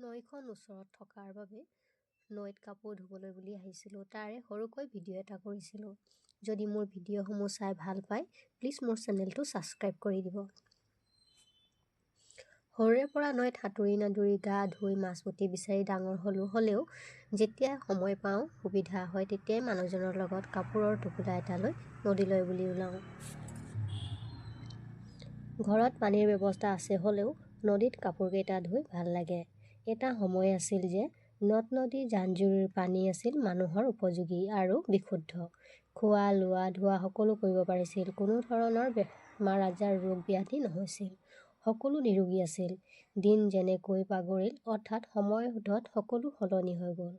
নৈখন ওচৰত থকাৰ বাবে নৈত কাপোৰ ধুবলৈ বুলি আহিছিলোঁ। তাৰে সৰুকৈ ভিডিঅ' এটা কৰিছিলোঁ। যদি মোৰ ভিডিঅ'সমূহ চাই ভাল পায়, প্লিজ মোৰ চেনেলটো ছাবস্ক্ৰাইব কৰি দিব। সৰুৰে পৰা নৈত সাঁতুৰি নাদুৰি গা ধুই মাছ পুঠি বিচাৰি ডাঙৰ হ'লেও যেতিয়া সময় পাওঁ, সুবিধা হয়, তেতিয়াই মানুহজনৰ লগত কাপোৰৰ টোপোলা এটা লৈ নদীলৈ বুলি ওলাওঁ। ঘৰত পানীৰ ব্যৱস্থা আছে হ'লেও নদীত কাপোৰকেইটা ধুই ভাল লাগে। এটা সময় আছিল যে নদ-নদী জান-জুৰিৰ পানী আছিল মানুহৰ উপযোগী আৰু বিশুদ্ধ। খোৱা, লোৱা, ধোৱা সকলো কৰিব পাৰিছিল। কোনো ধৰণৰ বেমাৰ-আজাৰ, ৰোগ-ব্যাধি নহৈছিল। সকলো নিৰোগী আছিল। দিন যেনেকৈ বাগৰিল, অৰ্থাৎ সময়ত সকলো সলনি হৈ গ'ল।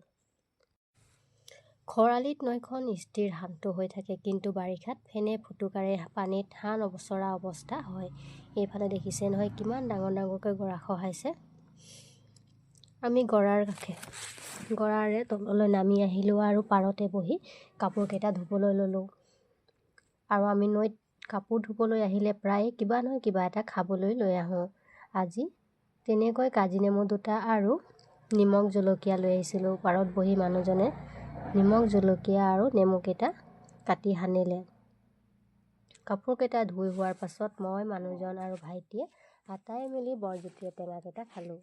খৰালিত নৈখন স্থিৰ শান্ত হৈ থাকে, কিন্তু বাৰিষাত ফেনে ফুটুকাৰে পানীত হান চৰা অৱস্থা হয়। এইফালে দেখিছে নহয় কিমান ডাঙৰকৈ গৰা খহাইছে। আমি গৰাৰে তললৈ নামি আহিলোঁ আৰু পাৰতে বহি কাপোৰকেইটা ধুবলৈ ল'লোঁ। আৰু আমি নৈত কাপোৰ ধুবলৈ আহিলে প্ৰায়ে কিবা নহয় কিবা এটা খাবলৈ লৈ আহোঁ। আজি তেনেকৈ কাজি নেমু দুটা আৰু নিমখ জলকীয়া লৈ আহিছিলোঁ। পাৰত বহি মানুহজনে নিমখ জলকীয়া আৰু নেমুকেইটা কাটি সানিলে। কাপোৰকেইটা ধুই হোৱাৰ পাছত মই, মানুহজন আৰু ভাইটিয়ে আটাই মিলি বৰজুতিৰে টেঙাকেইটা খালোঁ।